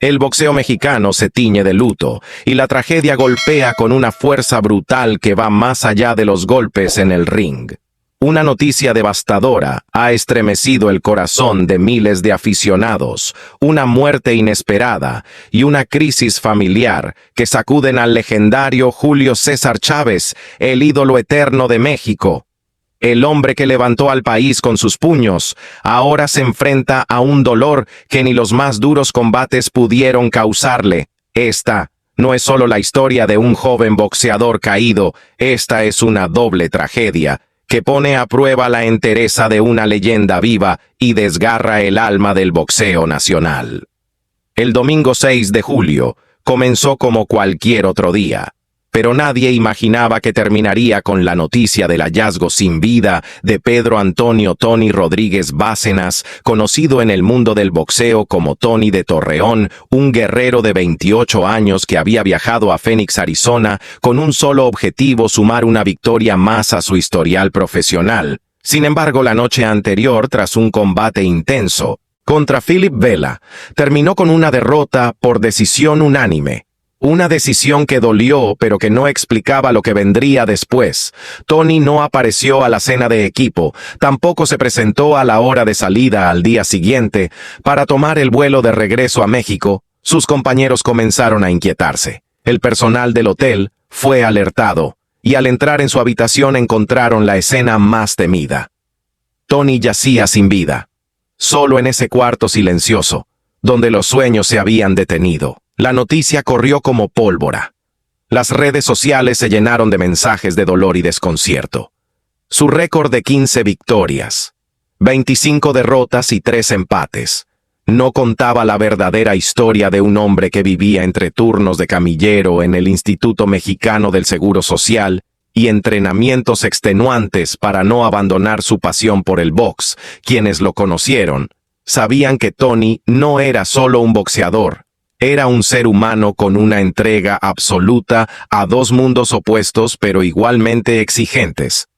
El boxeo mexicano se tiñe de luto, y la tragedia golpea con una fuerza brutal que va más allá de los golpes en el ring. Una noticia devastadora ha estremecido el corazón de miles de aficionados, una muerte inesperada y una crisis familiar que sacuden al legendario Julio César Chávez, el ídolo eterno de México. El hombre que levantó al país con sus puños, ahora se enfrenta a un dolor que ni los más duros combates pudieron causarle. Esta no es solo la historia de un joven boxeador caído, esta es una doble tragedia que pone a prueba la entereza de una leyenda viva y desgarra el alma del boxeo nacional. El domingo 6 de julio comenzó como cualquier otro día, pero nadie imaginaba que terminaría con la noticia del hallazgo sin vida de Pedro Antonio Tony Rodríguez Bárcenas, conocido en el mundo del boxeo como Tony de Torreón, un guerrero de 28 años que había viajado a Phoenix, Arizona, con un solo objetivo: sumar una victoria más a su historial profesional. Sin embargo, la noche anterior, tras un combate intenso contra Philip Vela, terminó con una derrota por decisión unánime. Una decisión que dolió, pero que no explicaba lo que vendría después. Tony no apareció a la cena de equipo, tampoco se presentó a la hora de salida al día siguiente. Para tomar el vuelo de regreso a México, sus compañeros comenzaron a inquietarse. El personal del hotel fue alertado, y al entrar en su habitación encontraron la escena más temida. Tony yacía sin vida, solo en ese cuarto silencioso, donde los sueños se habían detenido. La noticia corrió como pólvora. Las redes sociales se llenaron de mensajes de dolor y desconcierto. Su récord de 15 victorias, 25 derrotas y 3 empates, no contaba la verdadera historia de un hombre que vivía entre turnos de camillero en el Instituto Mexicano del Seguro Social y entrenamientos extenuantes para no abandonar su pasión por el box. Quienes lo conocieron sabían que Tony no era solo un boxeador. Era un ser humano con una entrega absoluta a dos mundos opuestos pero igualmente exigentes.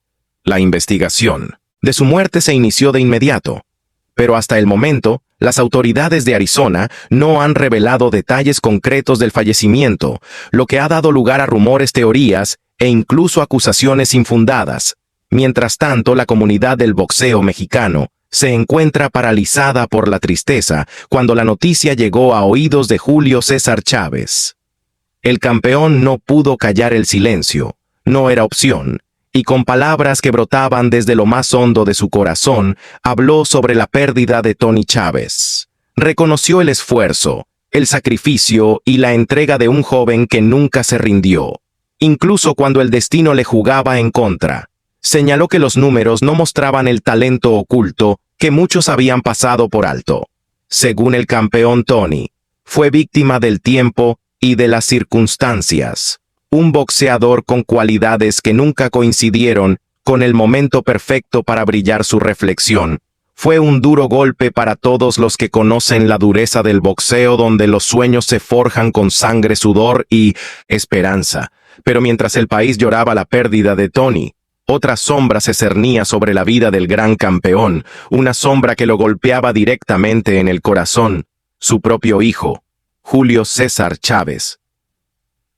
La investigación de su muerte se inició de inmediato, pero hasta el momento, las autoridades de Arizona no han revelado detalles concretos del fallecimiento, lo que ha dado lugar a rumores, teorías e incluso acusaciones infundadas. Mientras tanto, la comunidad del boxeo mexicano se encuentra paralizada por la tristeza cuando la noticia llegó a oídos de Julio César Chávez. El campeón no pudo callar el silencio, no era opción, y con palabras que brotaban desde lo más hondo de su corazón, habló sobre la pérdida de Tony Chávez. Reconoció el esfuerzo, el sacrificio y la entrega de un joven que nunca se rindió, incluso cuando el destino le jugaba en contra. Señaló que los números no mostraban el talento oculto que muchos habían pasado por alto. Según el campeón, Tony fue víctima del tiempo y de las circunstancias. Un boxeador con cualidades que nunca coincidieron con el momento perfecto para brillar. Su reflexión fue un duro golpe para todos los que conocen la dureza del boxeo, donde los sueños se forjan con sangre, sudor y esperanza. Pero mientras el país lloraba la pérdida de Tony, otra sombra se cernía sobre la vida del gran campeón, una sombra que lo golpeaba directamente en el corazón: su propio hijo, Julio César Chávez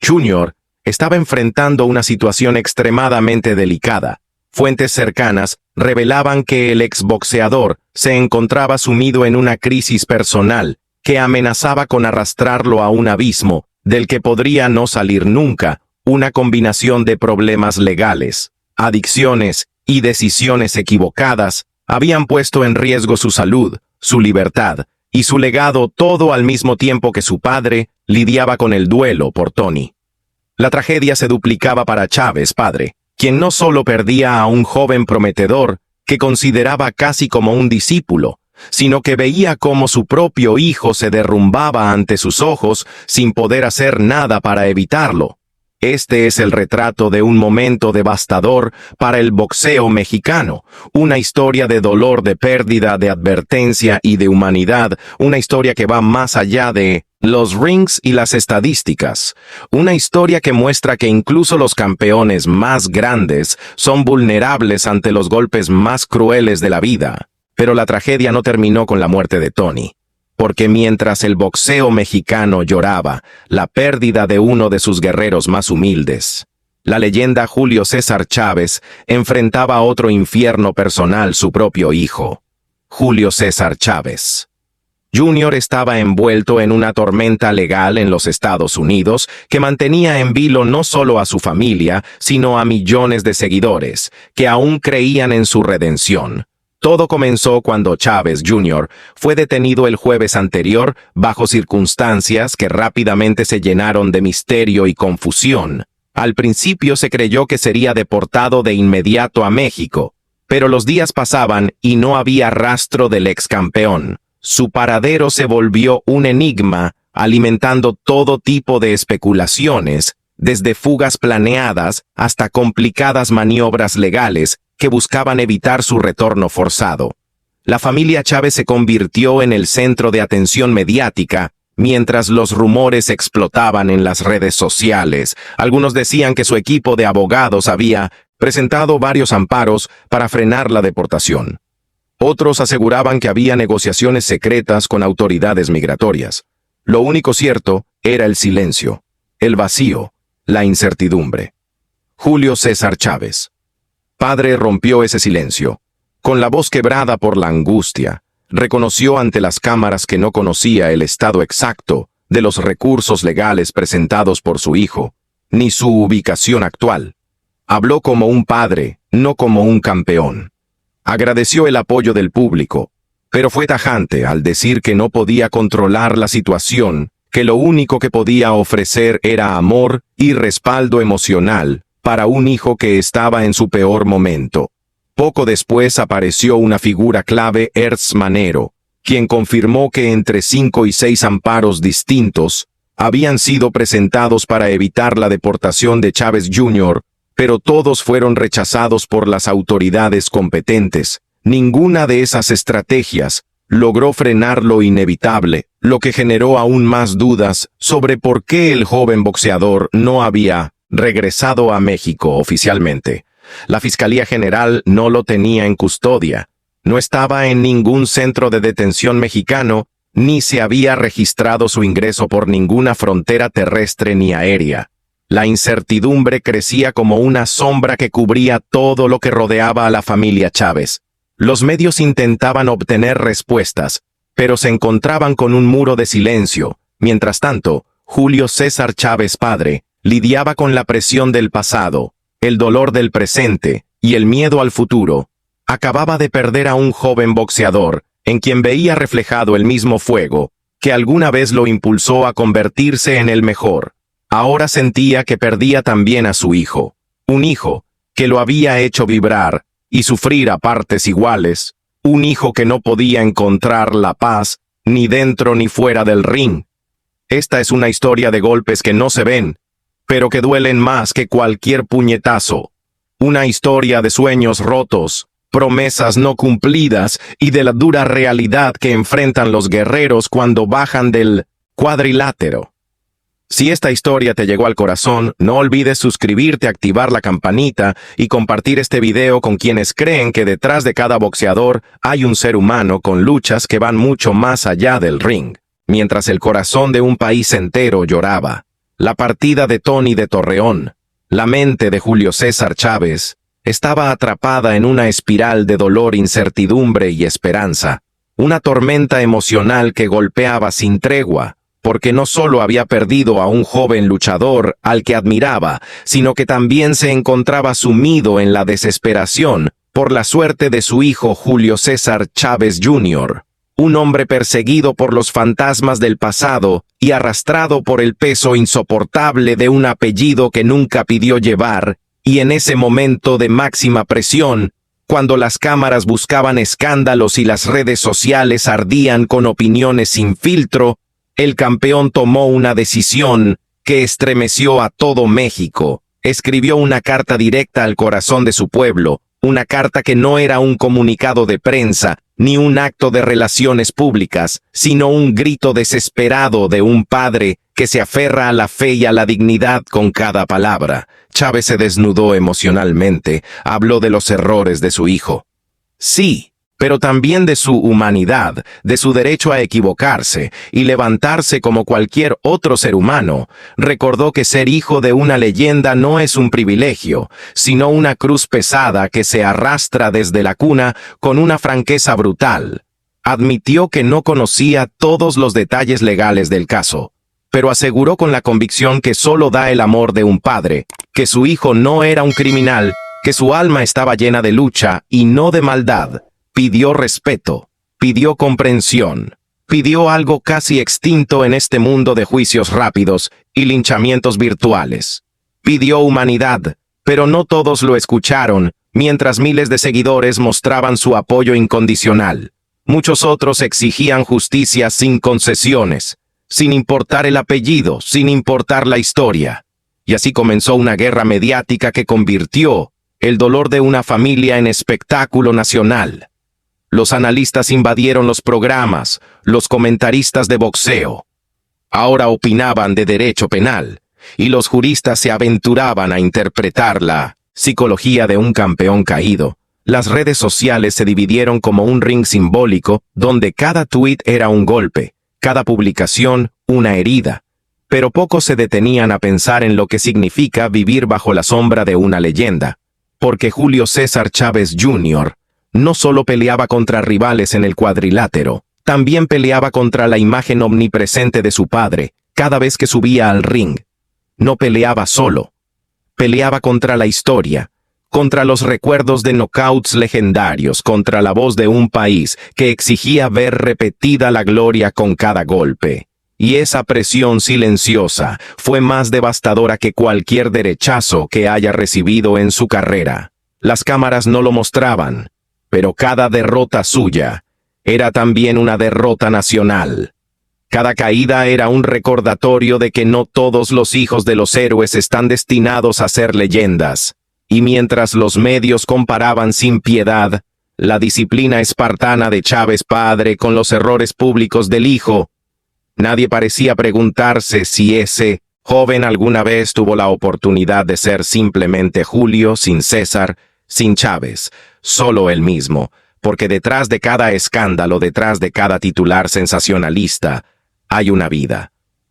Jr., estaba enfrentando una situación extremadamente delicada. Fuentes cercanas revelaban que el exboxeador se encontraba sumido en una crisis personal que amenazaba con arrastrarlo a un abismo del que podría no salir nunca. Una combinación de problemas legales, adicciones y decisiones equivocadas habían puesto en riesgo su salud, su libertad y su legado, todo al mismo tiempo que su padre lidiaba con el duelo por Tony. La tragedia se duplicaba para Chávez padre, quien no solo perdía a un joven prometedor que consideraba casi como un discípulo, sino que veía cómo su propio hijo se derrumbaba ante sus ojos sin poder hacer nada para evitarlo. Este es el retrato de un momento devastador para el boxeo mexicano, una historia de dolor, de pérdida, de advertencia y de humanidad, una historia que va más allá de los rings y las estadísticas, una historia que muestra que incluso los campeones más grandes son vulnerables ante los golpes más crueles de la vida. Pero la tragedia no terminó con la muerte de Tony. porque mientras el boxeo mexicano lloraba la pérdida de uno de sus guerreros más humildes, la leyenda Julio César Chávez enfrentaba otro infierno personal, su propio hijo, Julio César Chávez Jr. estaba envuelto en una tormenta legal en los Estados Unidos que mantenía en vilo no solo a su familia, sino a millones de seguidores que aún creían en su redención. Todo comenzó cuando Chávez Jr. fue detenido el jueves anterior bajo circunstancias que rápidamente se llenaron de misterio y confusión. Al principio se creyó que sería deportado de inmediato a México, pero los días pasaban y no había rastro del ex campeón. Su paradero se volvió un enigma, alimentando todo tipo de especulaciones, desde fugas planeadas hasta complicadas maniobras legales que buscaban evitar su retorno forzado. La familia Chávez se convirtió en el centro de atención mediática, mientras los rumores explotaban en las redes sociales. Algunos decían que su equipo de abogados había presentado varios amparos para frenar la deportación. Otros aseguraban que había negociaciones secretas con autoridades migratorias. Lo único cierto era el silencio, el vacío, la incertidumbre. Julio César Chávez, padre, rompió ese silencio. Con la voz quebrada por la angustia, reconoció ante las cámaras que no conocía el estado exacto de los recursos legales presentados por su hijo, ni su ubicación actual. Habló como un padre, no como un campeón. Agradeció el apoyo del público, pero fue tajante al decir que no podía controlar la situación, que lo único que podía ofrecer era amor y respaldo emocional para un hijo que estaba en su peor momento. Poco después apareció una figura clave, Hertz Manero, quien confirmó que entre 5 y 6 amparos distintos habían sido presentados para evitar la deportación de Chávez Jr., pero todos fueron rechazados por las autoridades competentes. Ninguna de esas estrategias logró frenar lo inevitable, lo que generó aún más dudas sobre por qué el joven boxeador no había regresado a México oficialmente. La Fiscalía General no lo tenía en custodia, no estaba en ningún centro de detención mexicano, ni se había registrado su ingreso por ninguna frontera terrestre ni aérea. La incertidumbre crecía como una sombra que cubría todo lo que rodeaba a la familia Chávez. Los medios intentaban obtener respuestas, pero se encontraban con un muro de silencio. Mientras tanto, Julio César Chávez padre lidiaba con la presión del pasado, el dolor del presente y el miedo al futuro. Acababa de perder a un joven boxeador, en quien veía reflejado el mismo fuego que alguna vez lo impulsó a convertirse en el mejor. Ahora sentía que perdía también a su hijo, un hijo que lo había hecho vibrar y sufrir a partes iguales, un hijo que no podía encontrar la paz ni dentro ni fuera del ring. Esta es una historia de golpes que no se ven, pero que duelen más que cualquier puñetazo. Una historia de sueños rotos, promesas no cumplidas y de la dura realidad que enfrentan los guerreros cuando bajan del cuadrilátero. Si esta historia te llegó al corazón, no olvides suscribirte, activar la campanita y compartir este video con quienes creen que detrás de cada boxeador hay un ser humano con luchas que van mucho más allá del ring. Mientras el corazón de un país entero lloraba, la partida de Tony de Torreón, la mente de Julio César Chávez, estaba atrapada en una espiral de dolor, incertidumbre y esperanza, una tormenta emocional que golpeaba sin tregua, porque no solo había perdido a un joven luchador al que admiraba, sino que también se encontraba sumido en la desesperación por la suerte de su hijo Julio César Chávez Jr., un hombre perseguido por los fantasmas del pasado y arrastrado por el peso insoportable de un apellido que nunca pidió llevar, y en ese momento de máxima presión, cuando las cámaras buscaban escándalos y las redes sociales ardían con opiniones sin filtro, el campeón tomó una decisión que estremeció a todo México. Escribió una carta directa al corazón de su pueblo, una carta que no era un comunicado de prensa, ni un acto de relaciones públicas, sino un grito desesperado de un padre que se aferra a la fe y a la dignidad con cada palabra. Chávez se desnudó emocionalmente, habló de los errores de su hijo. Sí, pero también de su humanidad, de su derecho a equivocarse y levantarse como cualquier otro ser humano. Recordó que ser hijo de una leyenda no es un privilegio, sino una cruz pesada que se arrastra desde la cuna con una franqueza brutal. Admitió que no conocía todos los detalles legales del caso, pero aseguró con la convicción que solo da el amor de un padre, que su hijo no era un criminal, que su alma estaba llena de lucha y no de maldad. Pidió respeto, pidió comprensión, pidió algo casi extinto en este mundo de juicios rápidos y linchamientos virtuales. Pidió humanidad, pero no todos lo escucharon, mientras miles de seguidores mostraban su apoyo incondicional. Muchos otros exigían justicia sin concesiones, sin importar el apellido, sin importar la historia. Y así comenzó una guerra mediática que convirtió el dolor de una familia en espectáculo nacional. Los analistas invadieron los programas, los comentaristas de boxeo. Ahora opinaban de derecho penal, y los juristas se aventuraban a interpretar la psicología de un campeón caído. Las redes sociales se dividieron como un ring simbólico, donde cada tuit era un golpe, cada publicación una herida. Pero pocos se detenían a pensar en lo que significa vivir bajo la sombra de una leyenda. Porque Julio César Chávez Jr. no solo peleaba contra rivales en el cuadrilátero, también peleaba contra la imagen omnipresente de su padre, cada vez que subía al ring. No peleaba solo. Peleaba contra la historia, contra los recuerdos de knockouts legendarios, contra la voz de un país que exigía ver repetida la gloria con cada golpe. Y esa presión silenciosa fue más devastadora que cualquier derechazo que haya recibido en su carrera. Las cámaras no lo mostraban, pero cada derrota suya era también una derrota nacional. Cada caída era un recordatorio de que no todos los hijos de los héroes están destinados a ser leyendas. Y mientras los medios comparaban sin piedad la disciplina espartana de Chávez padre con los errores públicos del hijo, nadie parecía preguntarse si ese joven alguna vez tuvo la oportunidad de ser simplemente Julio sin César, sin Chávez, solo él mismo, porque detrás de cada escándalo, detrás de cada titular sensacionalista, hay una vida.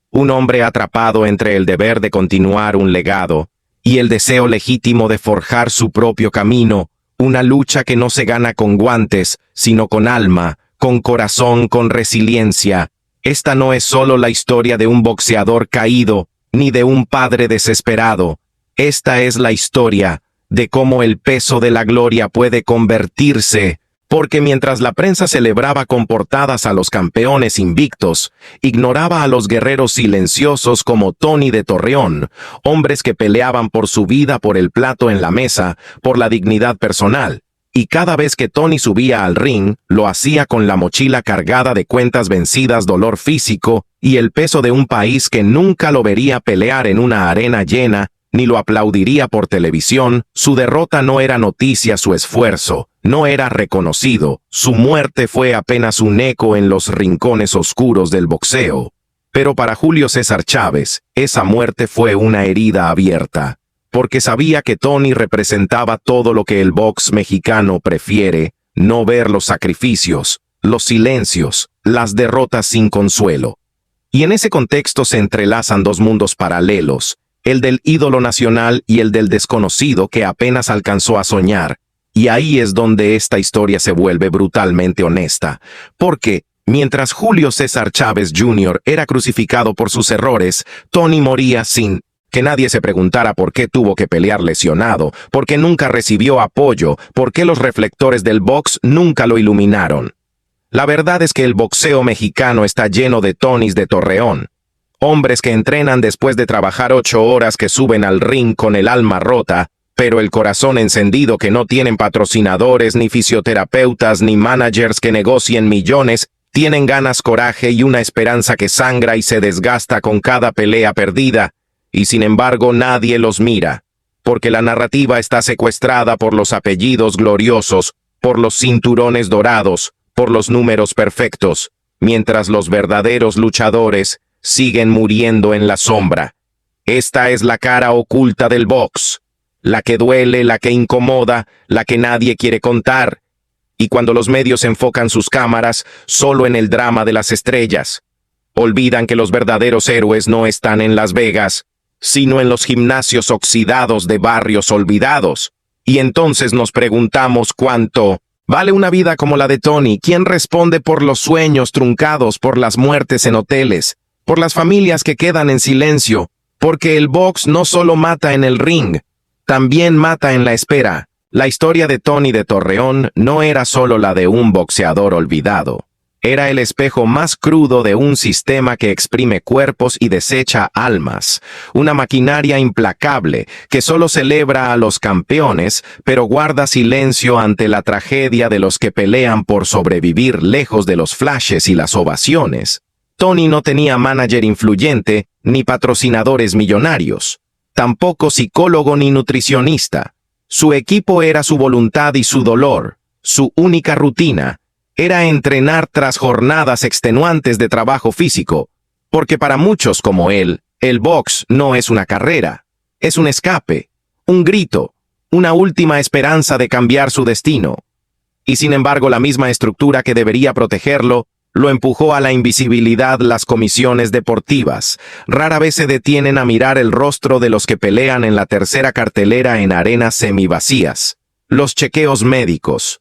Un hombre atrapado entre el deber de continuar un legado y el deseo legítimo de forjar su propio camino, una lucha que no se gana con guantes, sino con alma, con corazón, con resiliencia. Esta no es solo la historia de un boxeador caído, ni de un padre desesperado. Esta es la historia de cómo el peso de la gloria puede convertirse, porque mientras la prensa celebraba con portadas a los campeones invictos, ignoraba a los guerreros silenciosos como Tony de Torreón, hombres que peleaban por su vida, por el plato en la mesa, por la dignidad personal. Y cada vez que Tony subía al ring, lo hacía con la mochila cargada de cuentas vencidas, dolor físico y el peso de un país que nunca lo vería pelear en una arena llena, ni lo aplaudiría por televisión. Su derrota no era noticia, su esfuerzo no era reconocido, su muerte fue apenas un eco en los rincones oscuros del boxeo. Pero para Julio César Chávez, esa muerte fue una herida abierta, porque sabía que Tony representaba todo lo que el box mexicano prefiere, no ver los sacrificios, los silencios, las derrotas sin consuelo. Y en ese contexto se entrelazan dos mundos paralelos, el del ídolo nacional y el del desconocido que apenas alcanzó a soñar. Y ahí es donde esta historia se vuelve brutalmente honesta, porque mientras Julio César Chávez Jr. era crucificado por sus errores, Tony moría sin que nadie se preguntara por qué tuvo que pelear lesionado, por qué nunca recibió apoyo, por qué los reflectores del box nunca lo iluminaron. La verdad es que el boxeo mexicano está lleno de Tonys de Torreón, hombres que entrenan después de trabajar 8 horas, que suben al ring con el alma rota, pero el corazón encendido, que no tienen patrocinadores, ni fisioterapeutas, ni managers que negocien millones, tienen ganas, coraje y una esperanza que sangra y se desgasta con cada pelea perdida, y sin embargo nadie los mira, porque la narrativa está secuestrada por los apellidos gloriosos, por los cinturones dorados, por los números perfectos, mientras los verdaderos luchadores siguen muriendo en la sombra. Esta es la cara oculta del box. La que duele, la que incomoda, la que nadie quiere contar. Y cuando los medios enfocan sus cámaras solo en el drama de las estrellas, olvidan que los verdaderos héroes no están en Las Vegas, sino en los gimnasios oxidados de barrios olvidados. Y entonces nos preguntamos cuánto vale una vida como la de Tony. ¿Quién responde por los sueños truncados, por las muertes en hoteles, por las familias que quedan en silencio? Porque el box no solo mata en el ring, también mata en la espera. La historia de Tony de Torreón no era solo la de un boxeador olvidado. Era el espejo más crudo de un sistema que exprime cuerpos y desecha almas. Una maquinaria implacable que solo celebra a los campeones, pero guarda silencio ante la tragedia de los que pelean por sobrevivir lejos de los flashes y las ovaciones. Tony no tenía manager influyente ni patrocinadores millonarios. Tampoco psicólogo ni nutricionista. Su equipo era su voluntad y su dolor. Su única rutina era entrenar tras jornadas extenuantes de trabajo físico, porque para muchos como él, el box no es una carrera, es un escape, un grito, una última esperanza de cambiar su destino. Y sin embargo, la misma estructura que debería protegerlo, lo empujó a la invisibilidad. Las comisiones deportivas rara vez se detienen a mirar el rostro de los que pelean en la tercera cartelera en arenas semivacías. Los chequeos médicos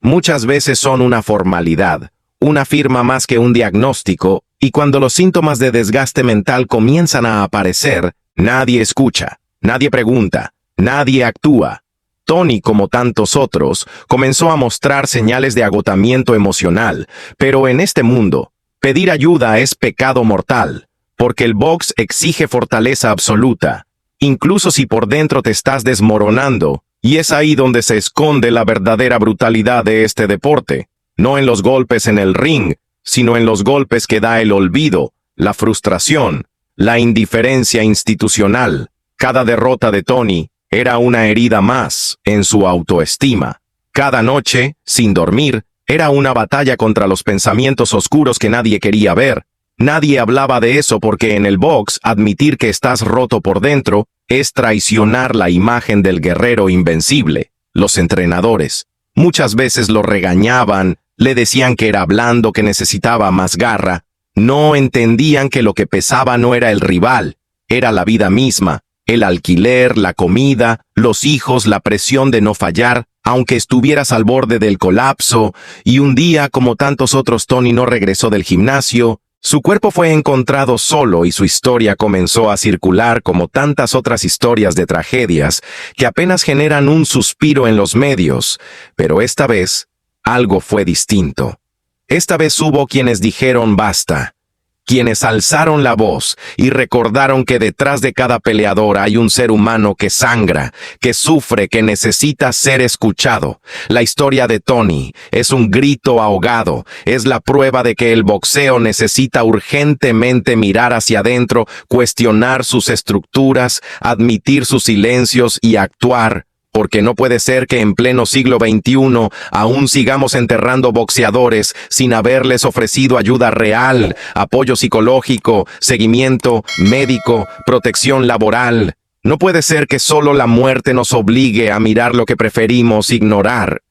muchas veces son una formalidad, una firma más que un diagnóstico, y cuando los síntomas de desgaste mental comienzan a aparecer, nadie escucha, nadie pregunta, nadie actúa. Tony, como tantos otros, comenzó a mostrar señales de agotamiento emocional, pero en este mundo, pedir ayuda es pecado mortal, porque el box exige fortaleza absoluta, incluso si por dentro te estás desmoronando. Y es ahí donde se esconde la verdadera brutalidad de este deporte, no en los golpes en el ring, sino en los golpes que da el olvido, la frustración, la indiferencia institucional. Cada derrota de Tony era una herida más en su autoestima. Cada noche, sin dormir, era una batalla contra los pensamientos oscuros que nadie quería ver. Nadie hablaba de eso porque en el box admitir que estás roto por dentro es traicionar la imagen del guerrero invencible. Los entrenadores muchas veces lo regañaban, le decían que era blando, que necesitaba más garra. No entendían que lo que pesaba no era el rival, era la vida misma, el alquiler, la comida, los hijos, la presión de no fallar, aunque estuvieras al borde del colapso. Y un día, como tantos otros, Tony no regresó del gimnasio. Su cuerpo fue encontrado solo y su historia comenzó a circular como tantas otras historias de tragedias que apenas generan un suspiro en los medios. Pero esta vez, algo fue distinto. Esta vez hubo quienes dijeron basta, quienes alzaron la voz y recordaron que detrás de cada peleador hay un ser humano que sangra, que sufre, que necesita ser escuchado. La historia de Tony es un grito ahogado, es la prueba de que el boxeo necesita urgentemente mirar hacia adentro, cuestionar sus estructuras, admitir sus silencios y actuar. Porque no puede ser que en pleno siglo XXI aún sigamos enterrando boxeadores sin haberles ofrecido ayuda real, apoyo psicológico, seguimiento médico, protección laboral. No puede ser que solo la muerte nos obligue a mirar lo que preferimos ignorar.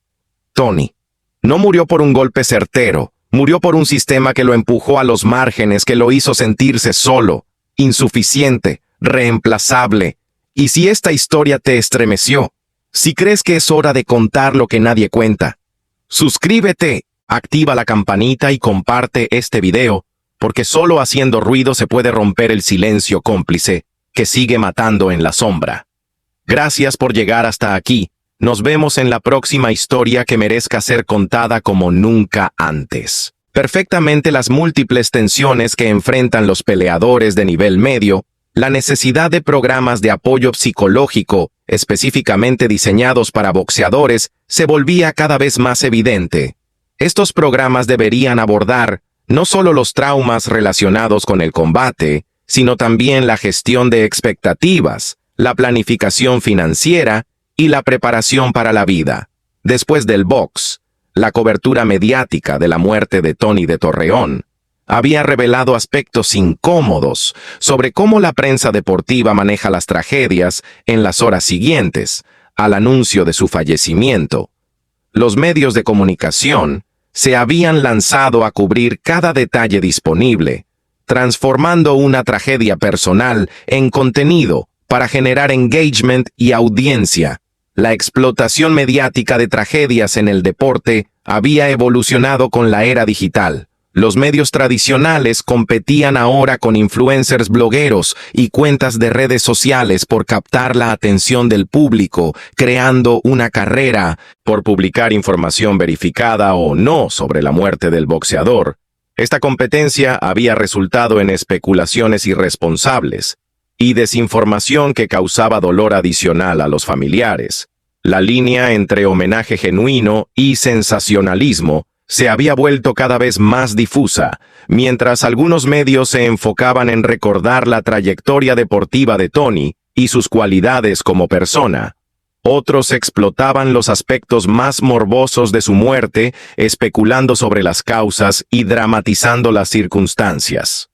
Tony no murió por un golpe certero, murió por un sistema que lo empujó a los márgenes, que lo hizo sentirse solo, insuficiente, reemplazable. Y si esta historia te estremeció, si crees que es hora de contar lo que nadie cuenta, suscríbete, activa la campanita y comparte este video, porque solo haciendo ruido se puede romper el silencio cómplice que sigue matando en la sombra. Gracias por llegar hasta aquí. Nos vemos en la próxima historia que merezca ser contada como nunca antes. Perfectamente las múltiples tensiones que enfrentan los peleadores de nivel medio, la necesidad de programas de apoyo psicológico específicamente diseñados para boxeadores se volvía cada vez más evidente. Estos programas deberían abordar no solo los traumas relacionados con el combate, sino también la gestión de expectativas, la planificación financiera y la preparación para la vida. Después del box, la cobertura mediática de la muerte de Tony de Torreón había revelado aspectos incómodos sobre cómo la prensa deportiva maneja las tragedias en las horas siguientes al anuncio de su fallecimiento. Los medios de comunicación se habían lanzado a cubrir cada detalle disponible, transformando una tragedia personal en contenido para generar engagement y audiencia. La explotación mediática de tragedias en el deporte había evolucionado con la era digital. Los medios tradicionales competían ahora con influencers blogueros y cuentas de redes sociales por captar la atención del público, creando una carrera por publicar información verificada o no sobre la muerte del boxeador. Esta competencia había resultado en especulaciones irresponsables y desinformación que causaba dolor adicional a los familiares. La línea entre homenaje genuino y sensacionalismo se había vuelto cada vez más difusa, mientras algunos medios se enfocaban en recordar la trayectoria deportiva de Tony y sus cualidades como persona. Otros explotaban los aspectos más morbosos de su muerte, especulando sobre las causas y dramatizando las circunstancias.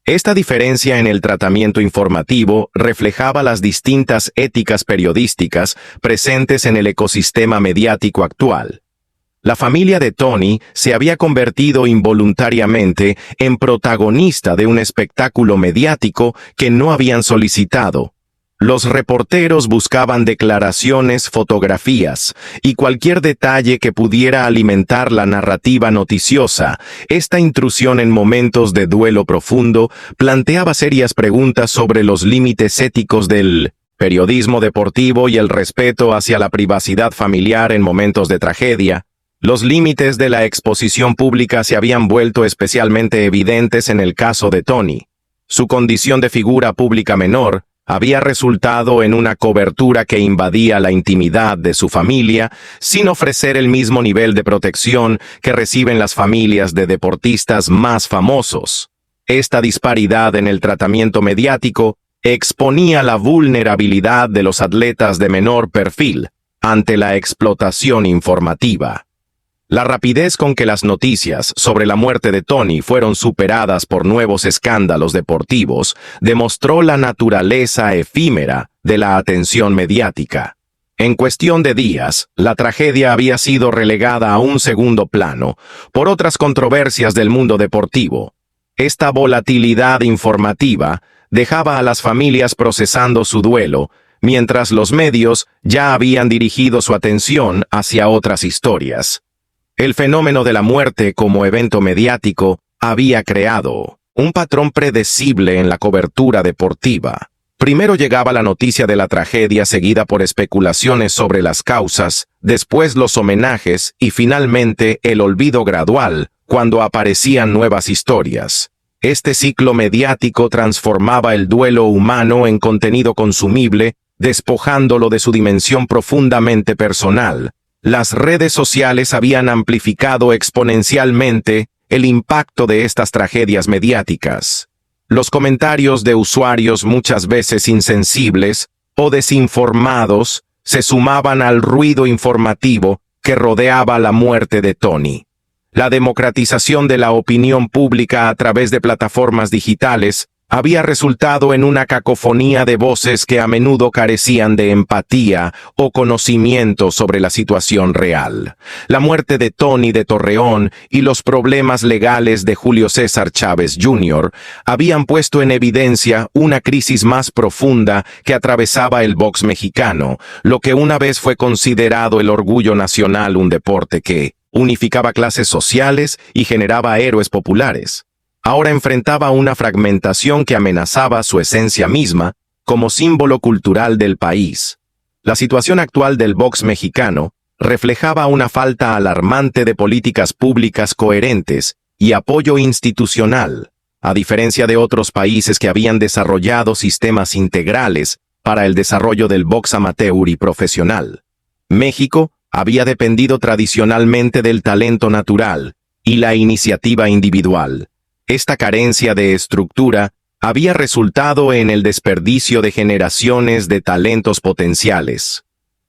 Esta diferencia en el tratamiento informativo reflejaba las distintas éticas periodísticas presentes en el ecosistema mediático actual. La familia de Tony se había convertido involuntariamente en protagonista de un espectáculo mediático que no habían solicitado. Los reporteros buscaban declaraciones, fotografías y cualquier detalle que pudiera alimentar la narrativa noticiosa. Esta intrusión en momentos de duelo profundo planteaba serias preguntas sobre los límites éticos del periodismo deportivo y el respeto hacia la privacidad familiar en momentos de tragedia. Los límites de la exposición pública se habían vuelto especialmente evidentes en el caso de Tony. Su condición de figura pública menor había resultado en una cobertura que invadía la intimidad de su familia sin ofrecer el mismo nivel de protección que reciben las familias de deportistas más famosos. Esta disparidad en el tratamiento mediático exponía la vulnerabilidad de los atletas de menor perfil ante la explotación informativa. La rapidez con que las noticias sobre la muerte de Tony fueron superadas por nuevos escándalos deportivos demostró la naturaleza efímera de la atención mediática. En cuestión de días, la tragedia había sido relegada a un segundo plano por otras controversias del mundo deportivo. Esta volatilidad informativa dejaba a las familias procesando su duelo, mientras los medios ya habían dirigido su atención hacia otras historias. El fenómeno de la muerte como evento mediático había creado un patrón predecible en la cobertura deportiva. Primero llegaba la noticia de la tragedia seguida por especulaciones sobre las causas, después los homenajes y finalmente el olvido gradual cuando aparecían nuevas historias. Este ciclo mediático transformaba el duelo humano en contenido consumible, despojándolo de su dimensión profundamente personal. Las redes sociales habían amplificado exponencialmente el impacto de estas tragedias mediáticas. Los comentarios de usuarios muchas veces insensibles o desinformados se sumaban al ruido informativo que rodeaba la muerte de Tony. La democratización de la opinión pública a través de plataformas digitales había resultado en una cacofonía de voces que a menudo carecían de empatía o conocimiento sobre la situación real. La muerte de Tony de Torreón y los problemas legales de Julio César Chávez Jr. habían puesto en evidencia una crisis más profunda que atravesaba el box mexicano, lo que una vez fue considerado el orgullo nacional, un deporte que unificaba clases sociales y generaba héroes populares. Ahora enfrentaba una fragmentación que amenazaba su esencia misma como símbolo cultural del país. La situación actual del box mexicano reflejaba una falta alarmante de políticas públicas coherentes y apoyo institucional, a diferencia de otros países que habían desarrollado sistemas integrales para el desarrollo del box amateur y profesional. México había dependido tradicionalmente del talento natural y la iniciativa individual. Esta carencia de estructura había resultado en el desperdicio de generaciones de talentos potenciales.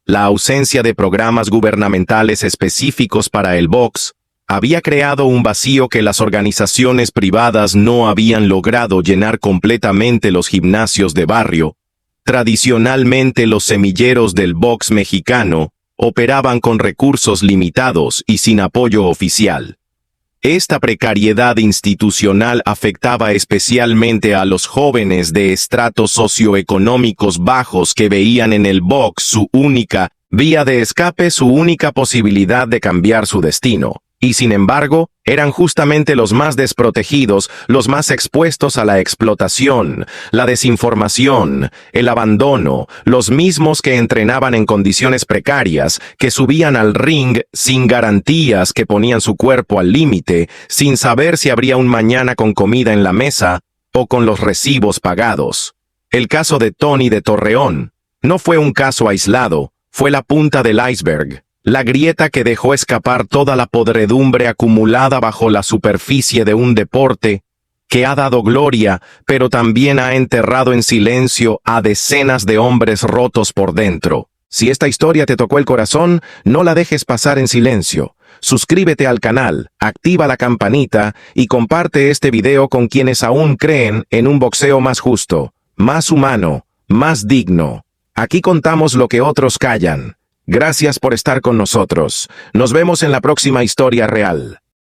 La ausencia de programas gubernamentales específicos para el box había creado un vacío que las organizaciones privadas no habían logrado llenar completamente. Los gimnasios de barrio, tradicionalmente los semilleros del box mexicano, operaban con recursos limitados y sin apoyo oficial. Esta precariedad institucional afectaba especialmente a los jóvenes de estratos socioeconómicos bajos que veían en el box su única vía de escape, su única posibilidad de cambiar su destino. Y sin embargo, eran justamente los más desprotegidos, los más expuestos a la explotación, la desinformación, el abandono, los mismos que entrenaban en condiciones precarias, que subían al ring sin garantías, que ponían su cuerpo al límite, sin saber si habría un mañana con comida en la mesa o con los recibos pagados. El caso de Tony de Torreón no fue un caso aislado, fue la punta del iceberg. La grieta que dejó escapar toda la podredumbre acumulada bajo la superficie de un deporte que ha dado gloria, pero también ha enterrado en silencio a decenas de hombres rotos por dentro. Si esta historia te tocó el corazón, no la dejes pasar en silencio. Suscríbete al canal, activa la campanita y comparte este video con quienes aún creen en un boxeo más justo, más humano, más digno. Aquí contamos lo que otros callan. Gracias por estar con nosotros. Nos vemos en la próxima historia real.